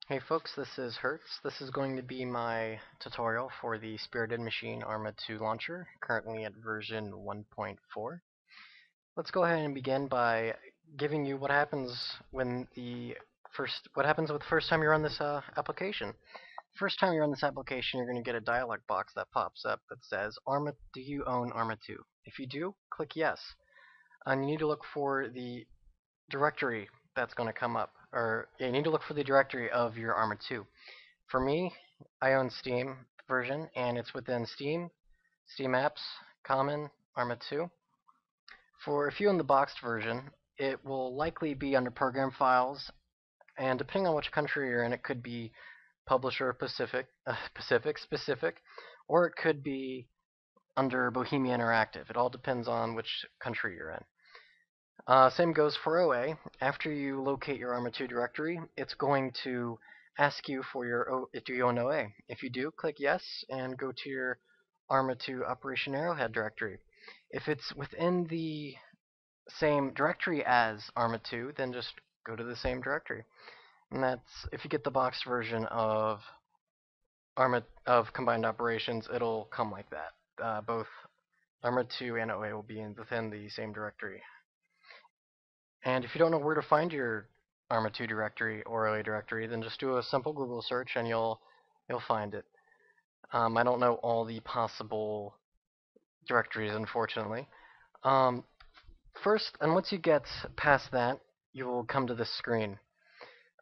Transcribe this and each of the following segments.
Hey folks, this is Hertz. This is going to be my tutorial for the SpiritedMachine ArmA2 launcher, currently at version 1.4. Let's go ahead and begin by giving you what happens with the first time you run this application. First time you run this application, you're going to get a dialog box that pops up that says, do you own ArmA2? If you do, click yes. And you need to look for the directory that's going to come up, or yeah, you need to look for the directory of your ArmA2. For me, I own Steam version, and it's within Steam, Steam Apps, Common, ArmA2. For if you own the boxed version, it will likely be under Program Files, and depending on which country you're in, it could be Publisher specific, or it could be under Bohemia Interactive. It all depends on which country you're in. Same goes for OA. After you locate your ArmA2 directory, it's going to ask you for do you own OA. If you do, click yes and go to your ArmA2 Operation Arrowhead directory. If it's within the same directory as ArmA2, then just go to the same directory. And that's if you get the boxed version of Combined Operations, it'll come like that. Both ArmA2 and OA will be within the same directory. And if you don't know where to find your ArmA2 directory or OA directory, then just do a simple Google search and you'll find it. I don't know all the possible directories, unfortunately. Um, First, and once you get past that, you will come to this screen.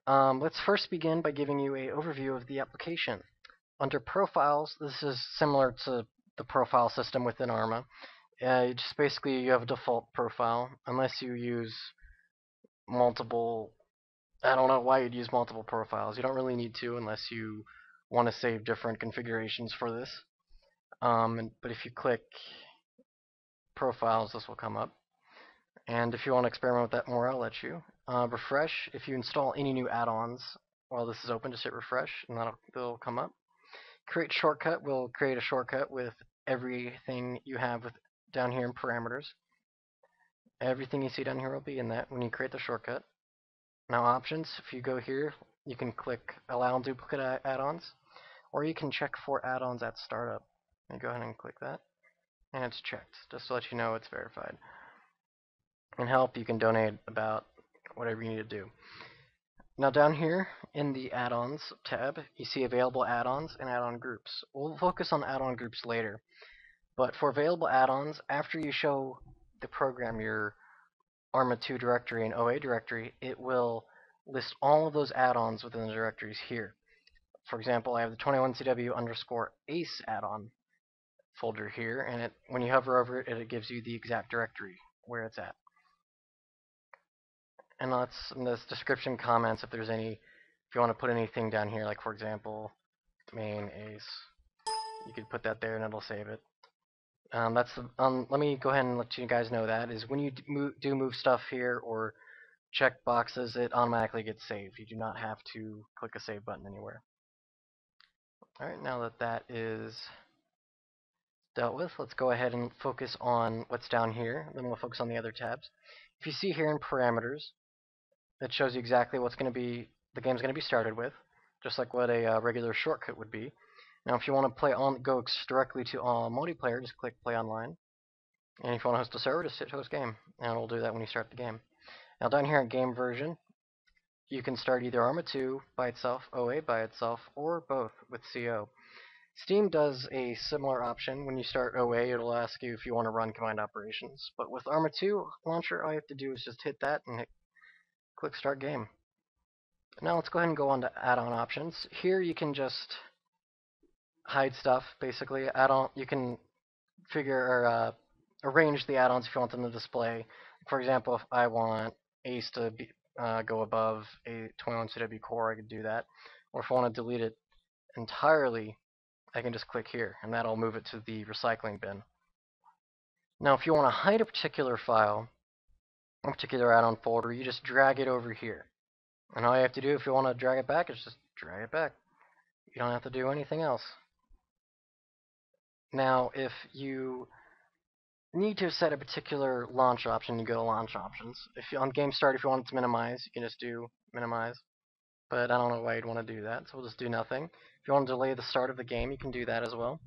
Let's first begin by giving you an overview of the application. Under Profiles, this is similar to the profile system within ArmA. Just basically you have a default profile, unless you use multiple. I don't know why you'd use multiple profiles. You don't really need to unless you want to save different configurations for this. But if you click Profiles, this will come up. And if you want to experiment with that more, I'll let you. Refresh. If you install any new add-ons while this is open, just hit refresh, and that'll come up. Create shortcut will create a shortcut with everything you have down here in parameters. Everything you see down here will be in that when you create the shortcut. Now options, if you go here, you can click allow duplicate add-ons, or you can check for add-ons at startup. And go ahead and click that, and it's checked, just to let you know it's verified. In help, you can donate about whatever you need to do. Now down here in the add-ons tab, you see available add-ons and add-on groups. We'll focus on add-on groups later, but for available add-ons, after you show the program your ArmA2 directory and OA directory, it will list all of those add-ons within the directories here. For example, I have the 21CW underscore ACE add-on folder here, and when you hover over it, it gives you the exact directory where it's at. And let's in this description comments if you want to put anything down here, like for example, main ACE, you could put that there and it'll save it. Let me go ahead and let you guys know that is when you do move stuff here or check boxes, it automatically gets saved. You do not have to click a save button anywhere. All right, now that that is dealt with, let's go ahead and focus on what's down here. Then we'll focus on the other tabs. If you see here in parameters, it shows you exactly what's going to be the game's going to be started with, just like what a regular shortcut would be. Now, if you want to go directly to multiplayer, just click Play Online. And if you want to host a server, just hit Host Game, and it'll do that when you start the game. Now, down here at Game Version, you can start either ArmA2 by itself, OA by itself, or both with CO. Steam does a similar option. When you start OA, it'll ask you if you want to run Combined Operations. But with ArmA2 launcher, all you have to do is just hit that and click Start Game. Now let's go ahead and go on to add-on options. Here you can just hide stuff, basically. You can arrange the add-ons if you want them to display. For example, if I want ACE to go above a 21CW core, I could do that. Or if I want to delete it entirely, I can just click here, and that'll move it to the recycling bin. Now, if you want to hide a particular file, a particular add-on folder, you just drag it over here. And all you have to do if you want to drag it back is just drag it back. You don't have to do anything else. Now, if you need to set a particular launch option, you go to Launch Options. On Game Start, if you want it to minimize, you can just do Minimize. but I don't know why you'd want to do that, so we'll just do nothing. If you want to delay the start of the game, you can do that as well.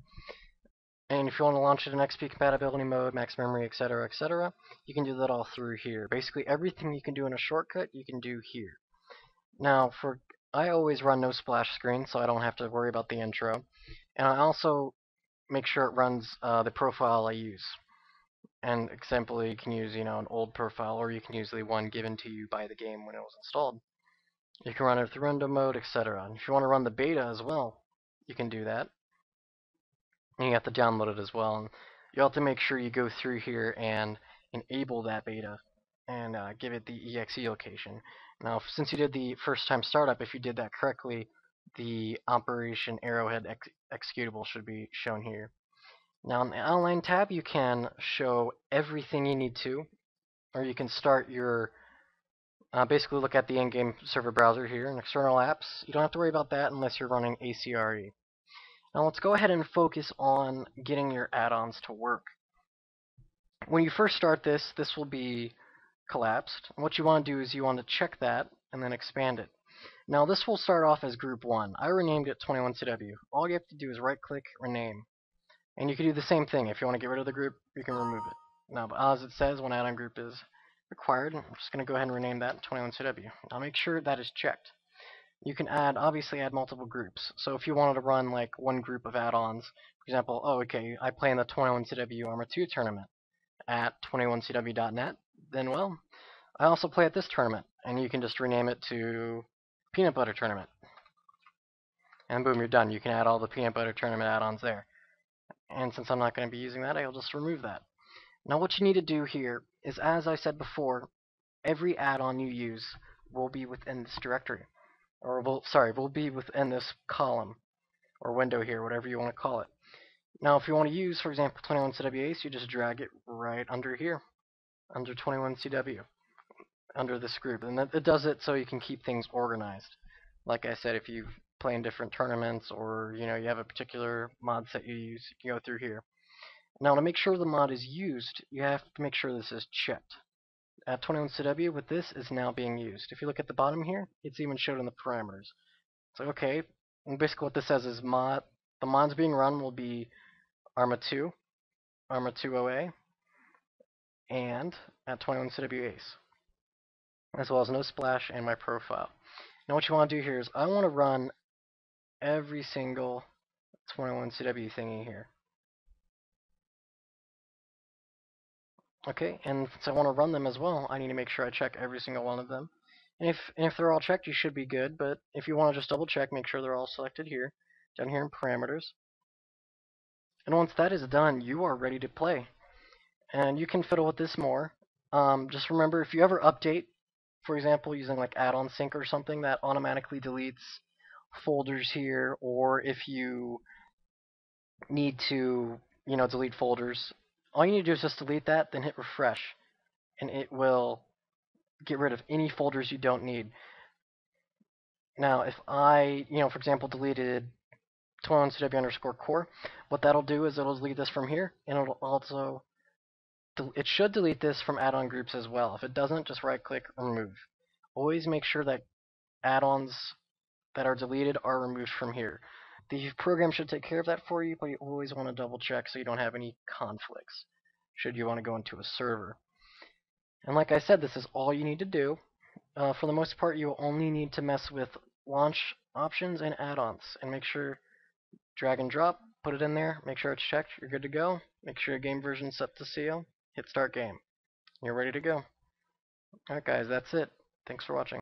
And if you want to launch it in XP compatibility mode, max memory, etc., you can do that all through here. Basically, everything you can do in a shortcut, you can do here. Now, I always run no splash screen, so I don't have to worry about the intro. And I also make sure it runs the profile I use. And example, you can use, an old profile, or you can use the one given to you by the game when it was installed. You can run it through random mode, etc. And if you want to run the beta as well, you can do that. And you have to download it as well. And you have to make sure you go through here and enable that beta and give it the exe location. Now, since you did the first time startup, if you did that correctly, the Operation Arrowhead executable should be shown here. Now, in the online tab, you can show everything you need to, or you can start your basically look at the in-game server browser here and external apps. You don't have to worry about that unless you're running ACRE. Now let's go ahead and focus on getting your add-ons to work. When you first start this will be collapsed. And what you want to do is you want to check that and then expand it. Now this will start off as group 1. I renamed it 21CW. All you have to do is right-click, rename. And you can do the same thing. If you want to get rid of the group, you can remove it. Now, but as it says, when add-on group is required, I'm just going to go ahead and rename that 21CW. Now make sure that is checked. You can obviously add multiple groups. So if you wanted to run like one group of add-ons, for example, okay, I play in the 21CW ArmA2 tournament at 21CW.net, then well, I also play at this tournament, and you can just rename it to Peanut Butter Tournament. And boom, you're done. You can add all the Peanut Butter Tournament add-ons there. And since I'm not going to be using that, I'll just remove that. Now what you need to do here is, as I said before, every add-on you use will be within this directory. Or will be within this column or window here, whatever you want to call it. Now, if you want to use, for example, 21CW Ace, you just drag it right under here, under 21CW, under this group, and it does it so you can keep things organized. Like I said, if you play in different tournaments or you have a particular mod set you use, you can go through here. Now, to make sure the mod is used, you have to make sure this is checked. At 21CW, with this is now being used. If you look at the bottom here, it's even showed in the parameters. So okay, and basically what this says is the mods being run will be ArmA2, ArmA2 OA, and at 21CW Ace, as well as no splash and my profile. Now what you want to do here is I want to run every single 21CW thingy here. Okay, and since I want to run them as well, I need to make sure I check every single one of them. And if they're all checked, you should be good, but if you want to just double check, make sure they're all selected here, down here in parameters. And once that is done, you are ready to play. And you can fiddle with this more. Just remember, if you ever update, for example, using like add-on sync or something, that automatically deletes folders here, or if you need to, delete folders, all you need to do is just delete that, then hit refresh, and it will get rid of any folders you don't need. Now, if I, for example, deleted 21CW_core, what that'll do is it'll delete this from here, and it'll also, it should delete this from add-on groups as well. If it doesn't, just right-click, remove. Always make sure that add-ons that are deleted are removed from here. The program should take care of that for you, but you always want to double check so you don't have any conflicts should you want to go into a server. And like I said, this is all you need to do. For the most part, you will only need to mess with launch options and add-ons, and make sure drag and drop, put it in there, make sure it's checked, you're good to go. Make sure your game version's set to seal, hit start game. You're ready to go. Alright guys, that's it. Thanks for watching.